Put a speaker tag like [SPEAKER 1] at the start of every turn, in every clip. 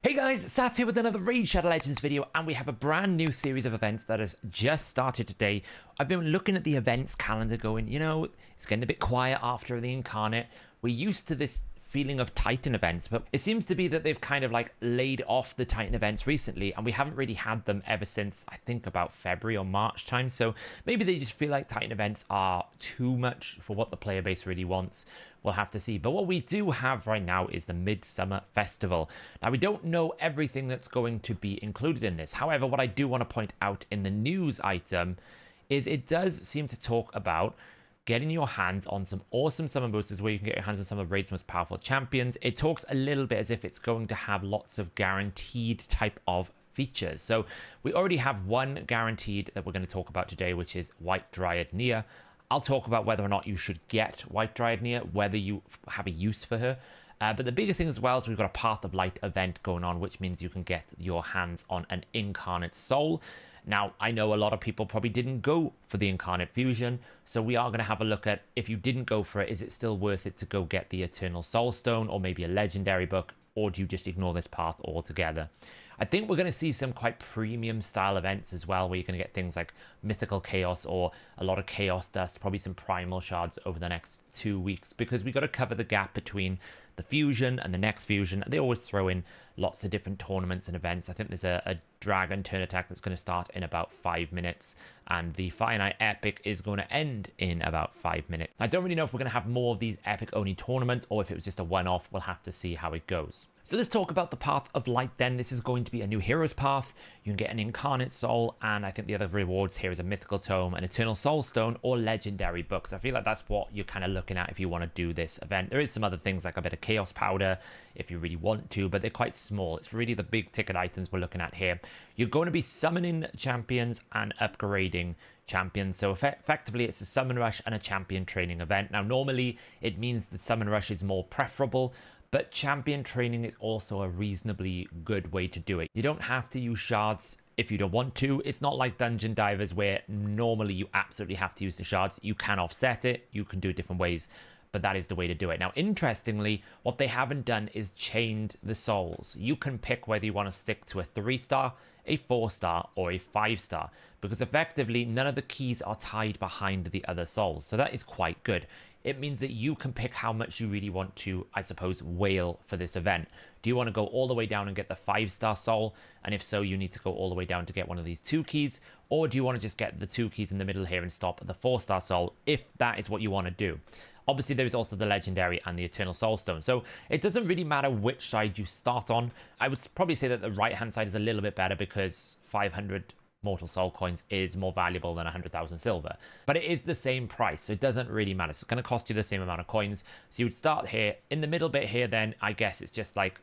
[SPEAKER 1] Hey guys, Saf here with another Raid Shadow Legends video, and we have a brand new series of events that has just started today. I've been looking at the events calendar going, it's getting a bit quiet after the Incarnate. We're used to this feeling of Titan events, but it seems to be that they've kind of like laid off the Titan events recently, and we haven't really had them ever since, I think, about February or March time. So maybe they just feel like Titan events are too much for what the player base really wants. We'll have to see. But what we do have right now is the Midsummer Festival. Now, we don't know everything that's going to be included in this. However, what I do want to point out in the news item is it does seem to talk about getting your hands on some awesome summon boosters where you can get your hands on some of Raid's most powerful champions. It talks a little bit as if it's going to have lots of guaranteed type of features. So we already have one guaranteed that we're going to talk about today, which is White Dryad Nia. I'll talk about whether or not you should get White Dryad Nia, whether you have a use for her. But the biggest thing as well is we've got a Path of Light event going on, which means you can get your hands on an Incarnate Soul. Now, I know a lot of people probably didn't go for the Incarnate Fusion, so we are going to have a look at, if you didn't go for it, is it still worth it to go get the Eternal Soul Stone or maybe a Legendary book, or do you just ignore this path altogether? I think we're going to see some quite premium style events as well, where you're going to get things like Mythical Chaos or a lot of Chaos Dust, probably some Primal Shards over the next 2 weeks, because we've got to cover the gap between the Fusion and the next Fusion. They always throw in lots of different tournaments and events. I think there's a Dragon Turn Attack that's going to start in about 5 minutes, and the Fire Night Epic is going to end in about 5 minutes. I don't really know if we're going to have more of these Epic only tournaments or if it was just a one-off. We'll have to see how it goes. So let's talk about the Path of Light then. This is going to be a new Hero's Path. You can get an Incarnate Soul, and I think the other rewards here is a Mythical Tome, an Eternal Soul Stone, or Legendary books. I feel like that's what you're kind of looking at if you want to do this event. There is some other things like a bit of Chaos Powder if you really want to, but they're quite small. It's really the big ticket items we're looking at here. You're going to be summoning champions and upgrading champions. So effectively, it's a summon rush and a champion training event. Now, normally it means the summon rush is more preferable, but champion training is also a reasonably good way to do it. You don't have to use shards if you don't want to. It's not like Dungeon Divers where normally you absolutely have to use the shards. You can offset it, you can do it different ways, but that is the way to do it. Now, interestingly, what they haven't done is chained the souls. You can pick whether you want to stick to a 3-star, a 4-star, or a 5-star, because effectively none of the keys are tied behind the other souls. So that is quite good. It means that you can pick how much you really want to, I suppose, whale for this event. Do you want to go all the way down and get the 5-star soul? And if so, you need to go all the way down to get one of these 2 keys. Or do you want to just get the 2 keys in the middle here and stop at the 4-star soul, if that is what you want to do? Obviously, there is also the Legendary and the Eternal Soul Stone. So it doesn't really matter which side you start on. I would probably say that the right-hand side is a little bit better because 500 Mortal Soul coins is more valuable than 100,000 silver. But it is the same price, so it doesn't really matter. So it's going to cost you the same amount of coins. So you would start here. In the middle bit here, then, I guess it's just like,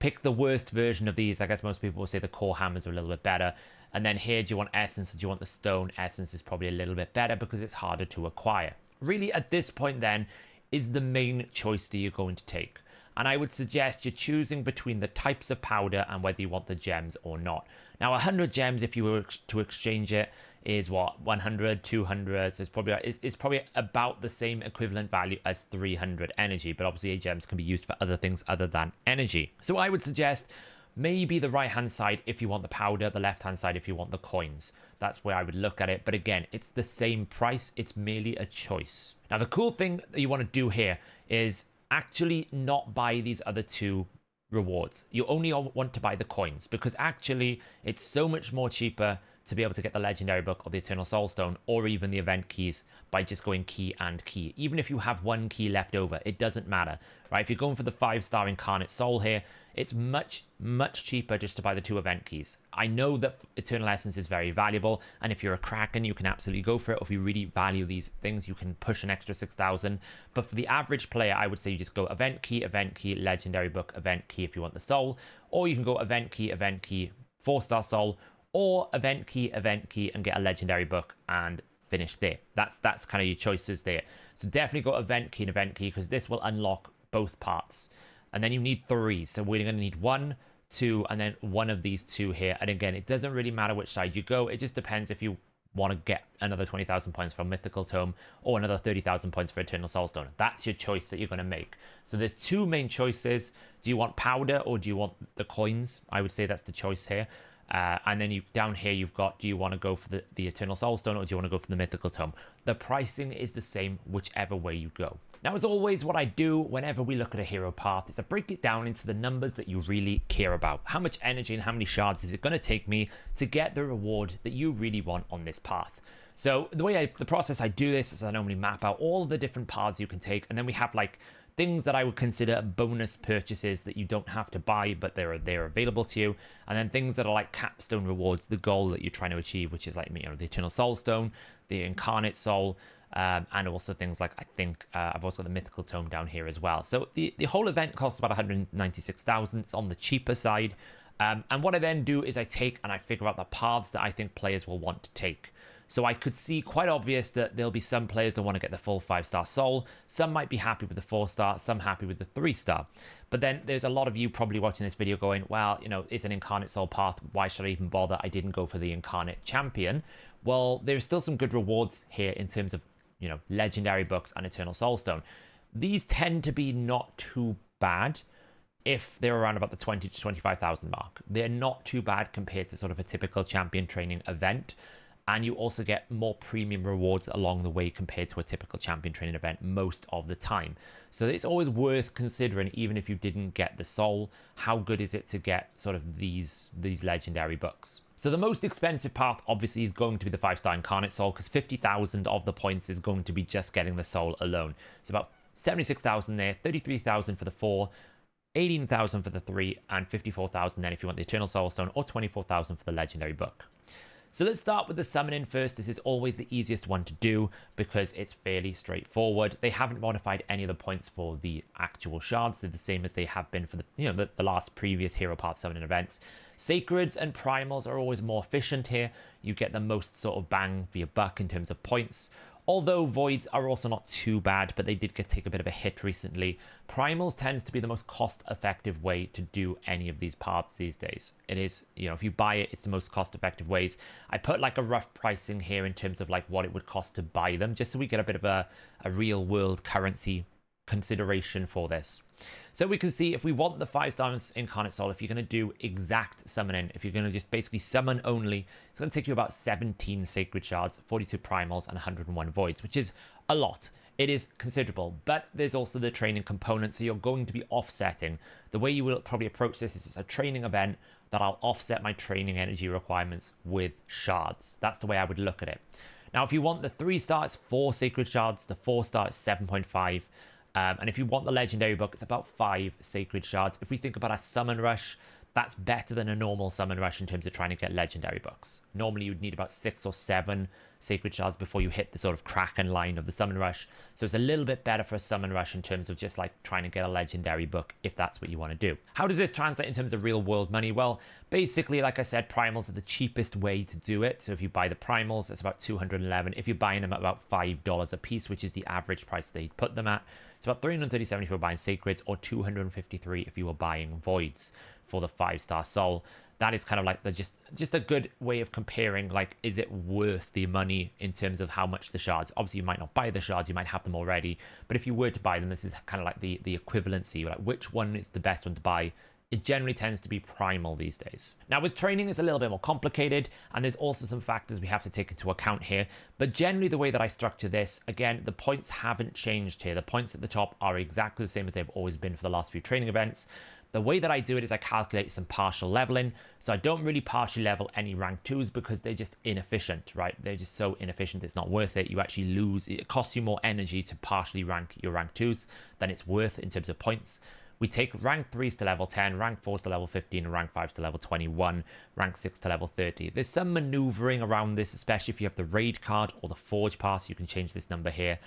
[SPEAKER 1] pick the worst version of these. I guess most people will say the core hammers are a little bit better. And then here, do you want Essence or do you want the Stone? Essence is probably a little bit better because it's harder to acquire. Really, at this point then, is the main choice that you're going to take. And I would suggest you're choosing between the types of powder and whether you want the gems or not. Now, 100 gems, if you were to exchange it, is what, 100, 200, so it's probably about the same equivalent value as 300 energy, but obviously gems can be used for other things other than energy. So I would suggest maybe the right-hand side if you want the powder, the left-hand side if you want the coins. That's where I would look at it. But again, it's the same price. It's merely a choice. Now, the cool thing that you want to do here is actually not buy these other 2 rewards. You only want to buy the coins, because actually it's so much more cheaper to be able to get the Legendary book or the Eternal Soul Stone or even the event keys by just going key and key. Even if you have 1 key left over, it doesn't matter, right? If you're going for the 5-star Incarnate Soul here, it's much cheaper just to buy the 2 event keys. I know that Eternal Essence is very valuable, and if you're a Kraken, you can absolutely go for it. Or if you really value these things, you can push an extra 6,000. But for the average player, I would say you just go event key, Legendary book, event key if you want the soul, or you can go event key, 4-star soul, or event key, and get a Legendary book and finish there. That's kind of your choices there. So definitely go event key, because this will unlock both parts. And then you need 3. So we're going to need 1, 2, and then one of these 2 here. And again, it doesn't really matter which side you go. It just depends if you want to get another 20,000 points from Mythical Tome or another 30,000 points for Eternal Soulstone. That's your choice that you're going to make. So there's two main choices. Do you want powder or do you want the coins? I would say that's the choice here. And then down here you've got, do you want to go for the Eternal Soulstone or do you want to go for the Mythical Tome? The pricing is the same whichever way you go. Now, as always, what I do whenever we look at a hero path is I break it down into the numbers that you really care about. How much energy and how many shards is it going to take me to get the reward that you really want on this path? So the process I do this is I normally map out all the different paths you can take, and then we have like things that I would consider bonus purchases that you don't have to buy, but they're available to you. And then things that are like capstone rewards, the goal that you're trying to achieve, which is like, you know, the Eternal Soulstone, the Incarnate Soul, and also things like, I think I've also got the Mythical Tome down here as well. So the whole event costs about 196,000. It's on the cheaper side. And what I then do is I take and I figure out the paths that I think players will want to take. So I could see quite obvious that there'll be some players that want to get the full 5-star soul. Some might be happy with the 4-star, some happy with the 3-star. But then there's a lot of you probably watching this video going, well, you know, it's an Incarnate Soul path. Why should I even bother? I didn't go for the Incarnate Champion. Well, there's still some good rewards here in terms of, you know, legendary books and Eternal Soulstone. These tend to be not too bad if they're around about the 20 to 25,000 mark. They're not too bad compared to sort of a typical champion training event. And you also get more premium rewards along the way compared to a typical champion training event most of the time. So it's always worth considering, even if you didn't get the soul, how good is it to get sort of these legendary books. So the most expensive path obviously is going to be the 5-star Incarnate Soul, because 50,000 of the points is going to be just getting the soul alone. It's about 76,000 there, 33,000 for the 4, 18,000 for the 3, and 54,000 then if you want the Eternal Soulstone, or 24,000 for the legendary book. So let's start with the summoning first. This is always the easiest one to do because it's fairly straightforward. They haven't modified any of the points for the actual shards. They're the same as they have been for the last previous hero path summoning events. Sacreds and primals are always more efficient here. You get the most sort of bang for your buck in terms of points. Although voids are also not too bad, but they did take a bit of a hit recently. Primals tends to be the most cost-effective way to do any of these paths these days. It is, you know, if you buy it, it's the most cost-effective ways. I put like a rough pricing here in terms of like what it would cost to buy them, just so we get a bit of a real-world currency consideration for this. So we can see if we want the 5-star Incarnate Soul, if you're going to do exact summoning, if you're going to just basically summon only, it's going to take you about 17 Sacred Shards, 42 Primals, and 101 Voids, which is a lot. It is considerable, but there's also the training component, so you're going to be offsetting. The way you will probably approach this is it's a training event that I'll offset my training energy requirements with shards. That's the way I would look at it. Now, if you want the 3-star, it's 4 Sacred Shards, the 4-star is 7.5. And if you want the legendary book, it's about 5 Sacred Shards. If we think about a summon rush, that's better than a normal summon rush in terms of trying to get legendary books. Normally you'd need about 6 or 7 Sacred Shards before you hit the sort of Kraken line of the summon rush. So it's a little bit better for a summon rush in terms of just like trying to get a legendary book if that's what you want to do. How does this translate in terms of real world money? Well, basically, like I said, primals are the cheapest way to do it. So if you buy the primals, it's about 211. If you're buying them at about $5 a piece, which is the average price they'd put them at, it's about 337 if you were buying sacreds, or 253 if you were buying voids for the 5-star soul. That is kind of like just a good way of comparing, like, is it worth the money in terms of how much the shards? Obviously, you might not buy the shards, you might have them already, but if you were to buy them, this is kind of like the equivalency, like which one is the best one to buy. It generally tends to be primal these days. Now, with training, it's a little bit more complicated, and there's also some factors we have to take into account here. But generally, the way that I structure this, again, the points haven't changed here. The points at the top are exactly the same as they've always been for the last few training events. The way that I do it is I calculate some partial leveling. So I don't really partially level any rank 2s because they're just inefficient, right? They're just so inefficient, it's not worth it. You actually lose, it costs you more energy to partially rank your rank 2s than it's worth in terms of points. We take rank 3s to level 10, rank 4s to level 15, and rank 5s to level 21, rank 6 to level 30. There's some maneuvering around this, especially if you have the raid card or the forge pass. You can change this number here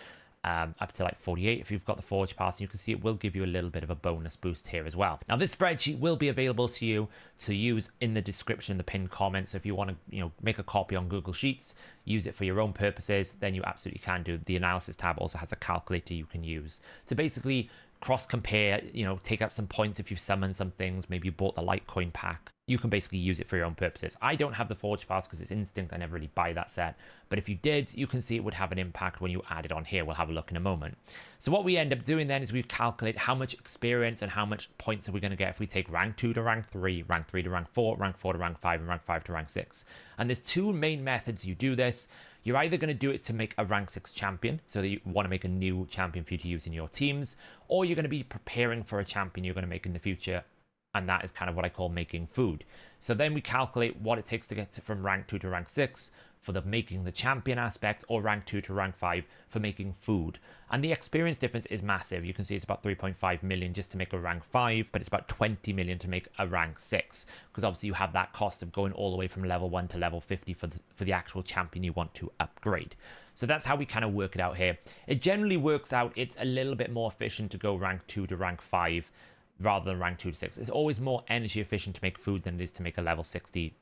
[SPEAKER 1] up to like 48 if you've got the forge pass. You can see it will give you a little bit of a bonus boost here as well. Now, this spreadsheet will be available to you to use in the description, the pinned comments. So if you want to, make a copy on Google Sheets, use it for your own purposes, then you absolutely can do. The analysis tab also has a calculator you can use to basically cross compare, take out some points if you've summoned some things. Maybe you bought the Litecoin pack you can basically use it for your own purposes. I don't have the Forge Pass because it's instinct. I never really buy that set. But if you did, you can see it would have an impact when you add it on here. We'll have a look in a moment. So what we end up doing then is we calculate how much experience and how much points are we going to get if we take rank 2 to rank 3, rank 3 to rank 4, rank 4 to rank 5, and rank 5 to rank 6. And there's two main methods you do this. You're either going to do it to make a rank 6 champion, so that you want to make a new champion for you to use in your teams, or you're going to be preparing for a champion you're going to make in the future. And that is kind of what I call making food. So then we calculate what it takes to get from rank 2 to rank 6 for the making the champion aspect, or rank 2 to rank 5 for making food. And the experience difference is massive. You can see it's about 3.5 million just to make a rank 5, but it's about 20 million to make a rank 6. Because obviously you have that cost of going all the way from level 1 to level 50 for the actual champion you want to upgrade. So that's how we kind of work it out here. It generally works out, it's a little bit more efficient to go rank 2 to rank 5 rather than rank 2 to 6. It's always more energy efficient to make food than it is to make a level 60,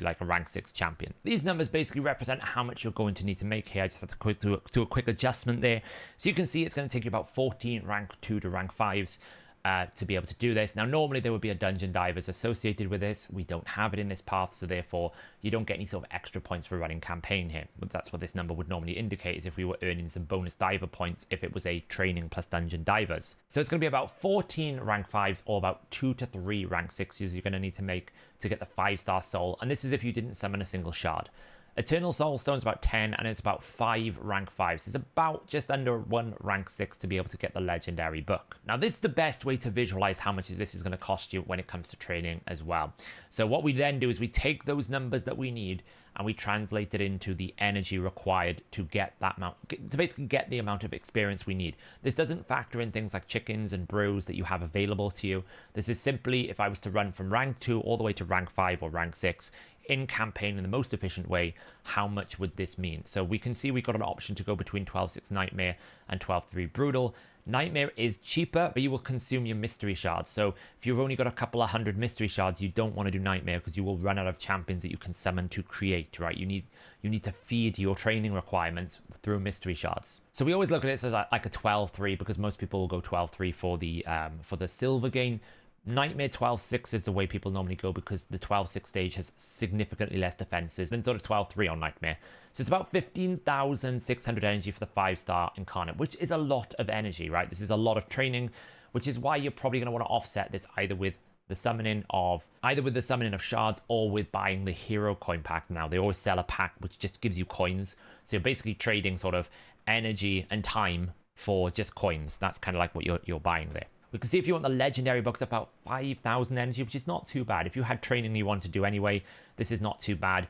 [SPEAKER 1] like a rank 6 champion. These numbers basically represent how much you're going to need to make here. I just have to do a quick adjustment there. So you can see it's going to take you about 14 rank 2 to rank 5s to be able to do this. Now, normally there would be a dungeon divers associated with this. We don't have it in this path, so therefore you don't get any sort of extra points for running campaign here. But that's what this number would normally indicate, is if we were earning some bonus diver points if it was a training plus dungeon divers. So it's going to be about 14 rank 5s or about 2 to 3 rank 6s you're going to need to make to get the 5-star soul. And this is if you didn't summon a single shard. Eternal Soul Stone is about 10, and it's about 5 rank 5s. It's about just under 1 rank 6 to be able to get the legendary book. Now, this is the best way to visualize how much this is going to cost you when it comes to training as well. So what we then do is we take those numbers that we need and we translate it into the energy required to get that amount, to basically get the amount of experience we need. This doesn't factor in things like chickens and brews that you have available to you. This is simply, if I was to run from rank 2 all the way to rank 5 or rank 6 in campaign in the most efficient way, how much would this mean? So we can see we've got an option to go between 12.6 Nightmare and 12.3 Brutal. Nightmare is cheaper, but you will consume your mystery shards. So if you've only got a couple of 100 mystery shards, you don't want to do Nightmare because you will run out of champions that you can summon to create, right? You need to feed your training requirements through mystery shards. So we always look at this as like a 12.3 because most people will go 12.3 for the silver gain. Nightmare 12.6 is the way people normally go because the 12.6 stage has significantly less defenses than sort of 12.3 on Nightmare. So it's about 15,600 energy for the 5-star Incarnate, which is a lot of energy, right? This is a lot of training, which is why you're probably going to want to offset this either with the summoning of shards or with buying the hero coin pack. Now, they always sell a pack which just gives you coins. So you're basically trading sort of energy and time for just coins. That's kind of like what you're buying there. We can see if you want the legendary books, about 5,000 energy, which is not too bad. If you had training you want to do anyway, this is not too bad.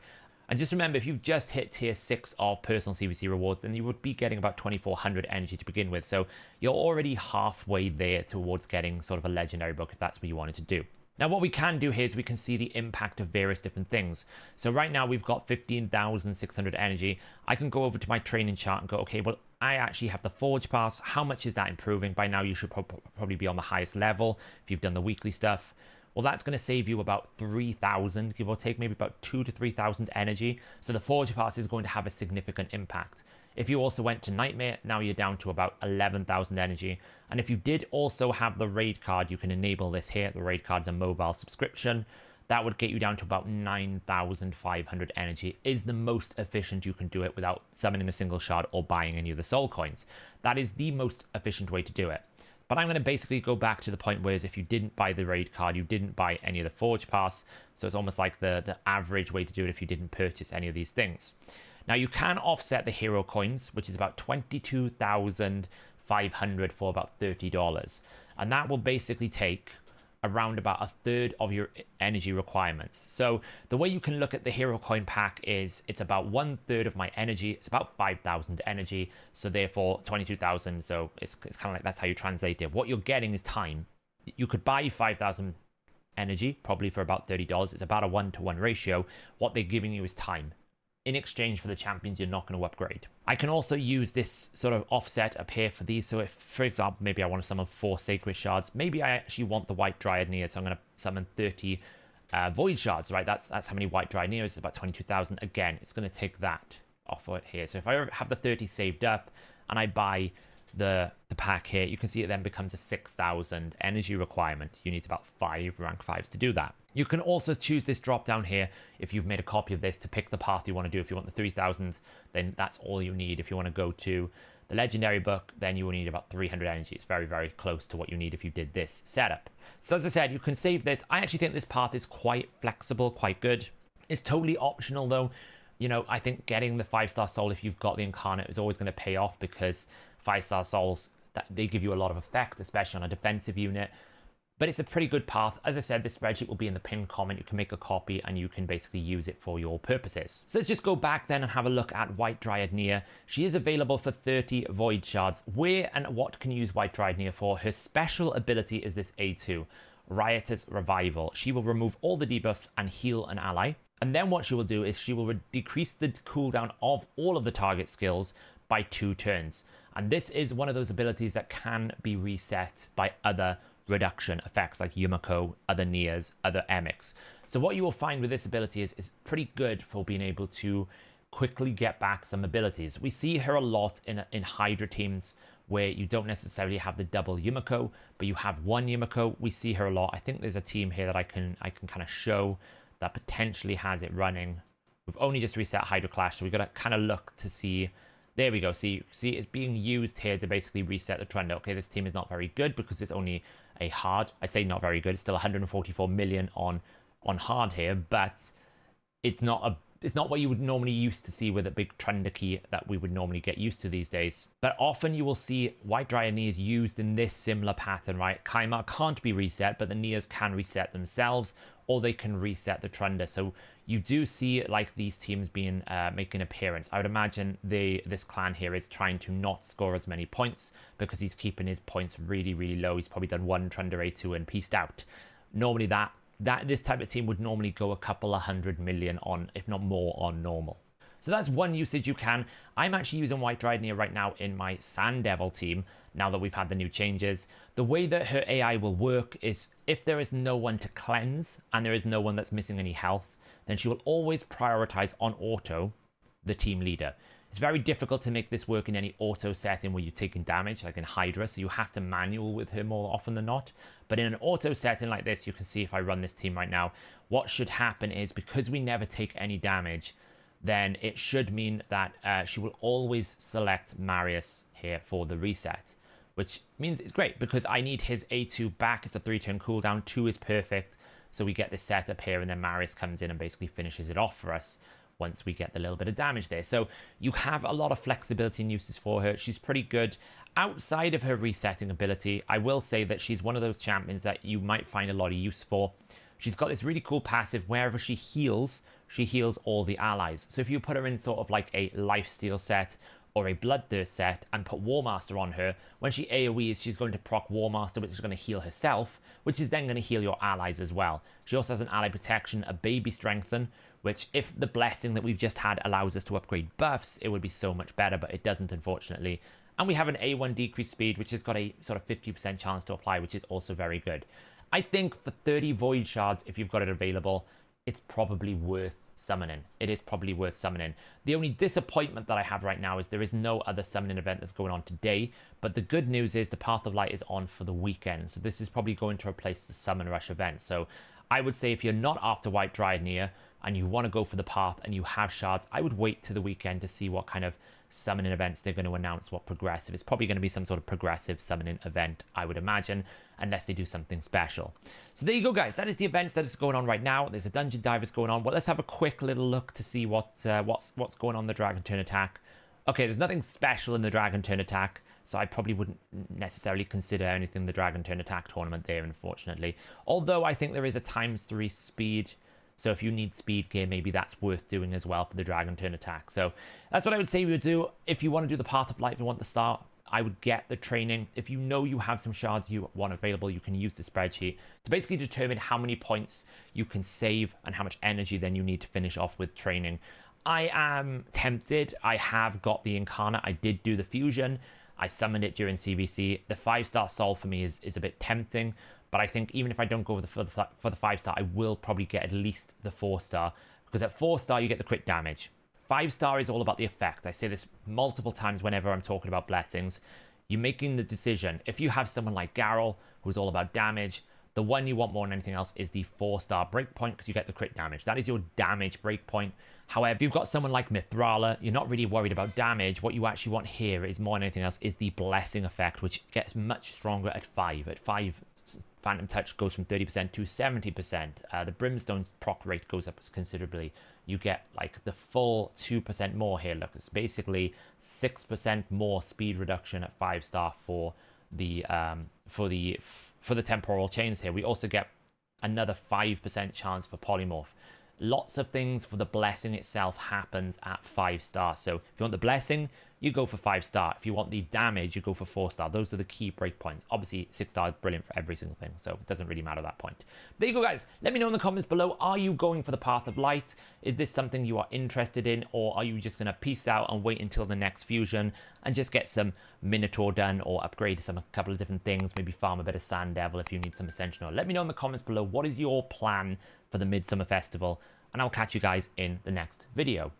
[SPEAKER 1] And just remember, if you've just hit tier 6 of personal CVC rewards, then you would be getting about 2,400 energy to begin with. So you're already halfway there towards getting sort of a legendary book if that's what you wanted to do. Now, what we can do here is we can see the impact of various different things. So right now we've got 15,600 energy. I can go over to my training chart and go, okay, well, I actually have the Forge Pass. How much is that improving? By now, you should probably be on the highest level if you've done the weekly stuff. Well, that's going to save you about 3,000, give or take, maybe about 2,000 to 3,000 energy. So the Forge Pass is going to have a significant impact. If you also went to Nightmare, now you're down to about 11,000 energy. And if you did also have the raid card, you can enable this here. The raid card's a mobile subscription. That would get you down to about 9,500 energy. Is the most efficient you can do it without summoning a single shard or buying any of the soul coins. That is the most efficient way to do it. But I'm going to basically go back to the point where if you didn't buy the raid card, you didn't buy any of the Forge Pass. So it's almost like the average way to do it if you didn't purchase any of these things. Now, you can offset the hero coins, which is about 22,500 for about $30. And that will basically take around about a third of your energy requirements. So the way you can look at the hero coin pack is it's about 1/3 of my energy. It's about 5,000 energy. So therefore 22,000. So it's kind of like that's how you translate it. What you're getting is time. You could buy 5,000 energy probably for about $30. It's about a 1-to-1 ratio. What they're giving you is time in exchange for the champions you're not going to upgrade. I can also use this sort of offset up here for these. So if, for example, maybe I want to summon 4 Sacred Shards, maybe I actually want the White Dryad Near, so I'm going to summon 30 Void Shards, right? That's how many White Dryad Nears, it's about 22,000. Again, it's going to take that off of it here. So if I have the 30 saved up and I buy the pack here, you can see it then becomes a 6,000 energy requirement. You need about 5 rank 5s to do that. You can also choose this drop down here if you've made a copy of this to pick the path you want to do. If you want the 3000, then that's all you need. If you want to go to the legendary book, then you will need about 300 energy. It's very, very close to what you need if you did this setup. So as I said, you can save this. I actually think this path is quite flexible, quite good. It's totally optional though. You know, I think getting the 5-star soul if you've got the Incarnate is always going to pay off, because 5-star souls, they give you a lot of effect, especially on a defensive unit. But it's a pretty good path. As I said, this spreadsheet will be in the pinned comment. You can make a copy and you can basically use it for your purposes. So let's just go back then and have a look at White Dryad Nia. She is available for 30 Void Shards. Where and what can you use White Dryad Nia for? Her special ability is this A2, Riotous Revival. She will remove all the debuffs and heal an ally. And then what she will do is she will decrease the cooldown of all of the target skills by 2 turns. And this is one of those abilities that can be reset by other reduction effects like Yumiko, other Nias, other Emics. So what you will find with this ability is pretty good for being able to quickly get back some abilities. We see her a lot in Hydra teams where you don't necessarily have the double Yumiko, but you have one Yumiko. We see her a lot. I think there's a team here that I can kind of show that potentially has it running. We've only just reset Hydra Clash, so we've got to kind of look to see. There we go. See, it's being used here to basically reset the trend. Okay, this team is not very good because it's only a hard. I say not very good. It's still 144 million on hard here, but it's not what you would normally used to see with a big trender key that we would normally get used to these days. But often you will see White Dryad Nias used in this similar pattern, right? Kaimar can't be reset, but the Nias can reset themselves, or they can reset the trender. So you do see like these teams being making an appearance. I would imagine this clan here is trying to not score as many points because he's keeping his points really, really low. He's probably done one trender A2 and pieced out. Normally this type of team would normally go a couple of 100 million on, if not more, on normal. So that's one usage you can. I'm actually using White Dryad Nia right now in my Sand Devil team, now that we've had the new changes. The way that her AI will work is if there is no one to cleanse and there is no one that's missing any health, then she will always prioritize on auto the team leader. It's very difficult to make this work in any auto setting where you're taking damage, like in Hydra, so you have to manual with her more often than not. But in an auto setting like this, you can see if I run this team right now, what should happen is because we never take any damage, then it should mean that she will always select Marius here for the reset, which means it's great because I need his A2 back. It's a 3-turn cooldown. 2 is perfect. So we get this setup here, and then Marius comes in and basically finishes it off for us once we get the little bit of damage there. So you have a lot of flexibility and uses for her. She's pretty good. Outside of her resetting ability, I will say that she's one of those champions that you might find a lot of use for. She's got this really cool passive. Wherever she heals all the allies. So if you put her in sort of like a lifesteal set or a bloodthirst set and put War Master on her, when she AoEs, she's going to proc War Master, which is going to heal herself, which is then going to heal your allies as well. She also has an ally protection, a baby strengthen, which if the blessing that we've just had allows us to upgrade buffs, it would be so much better, but it doesn't, unfortunately. And we have an A1 decreased speed, which has got a sort of 50% chance to apply, which is also very good. I think for 30 Void Shards, if you've got it available, it's probably worth summoning. It is probably worth summoning. The only disappointment that I have right now is there is no other summoning event that's going on today, but the good news is the Path of Light is on for the weekend, so this is probably going to replace the Summon Rush event. So I would say if you're not after White Dryad Nia and you want to go for the path and you have shards, I would wait to the weekend to see what kind of summoning events they're going to announce, what progressive. It's probably going to be some sort of progressive summoning event, I would imagine, unless they do something special. So there you go, guys. That is the events that is going on right now. There's a Dungeon Divers going on. Well, let's have a quick little look to see what's going on in the Dragon Turn attack. Okay, there's nothing special in the Dragon Turn attack, so I probably wouldn't necessarily consider anything the Dragon Turn attack tournament there, unfortunately. Although I think there is a ×3 speed, so if you need speed gear, maybe that's worth doing as well for the Dragon Turn attack. So that's what I would say we would do. If you want to do the Path of Light, if you want the start, I would get the training. If you know you have some shards you want available, you can use the spreadsheet to basically determine how many points you can save and how much energy then you need to finish off with training. I am tempted. I have got the Incarnate. I did do the fusion. I summoned it during CVC. The 5-star soul for me is a bit tempting, but I think even if I don't go for the 5-star, I will probably get at least the 4-star, because at 4-star you get the crit damage. 5-star is all about the effect. I say this multiple times whenever I'm talking about blessings. You're making the decision. If you have someone like Garrel, who's all about damage, the The one you want more than anything else is the 4-star breakpoint, because you get the crit damage. That is your damage breakpoint. However, if you've got someone like Mithrala, you're not really worried about damage. What you actually want here is more than anything else is the blessing effect, which gets much stronger at 5. At 5, Phantom Touch goes from 30% to 70%. The Brimstone proc rate goes up considerably. You get like the full 2% more here. Look, it's basically 6% more speed reduction at 5-star for the temporal chains here. We also get another 5% chance for polymorph. Lots of things for the blessing itself happens at 5-star. So if you want the blessing, you go for 5-star. If you want the damage, you go for 4-star. Those are the key breakpoints. Obviously, 6-star is brilliant for every single thing, so it doesn't really matter at that point. There you go, guys. Let me know in the comments below. Are you going for the Path of Light? Is this something you are interested in, or are you just going to peace out and wait until the next fusion and just get some Minotaur done, or upgrade a couple of different things, maybe farm a bit of Sand Devil if you need some Ascension Oil? Let me know in the comments below. What is your plan for the Midsummer Festival? And I'll catch you guys in the next video.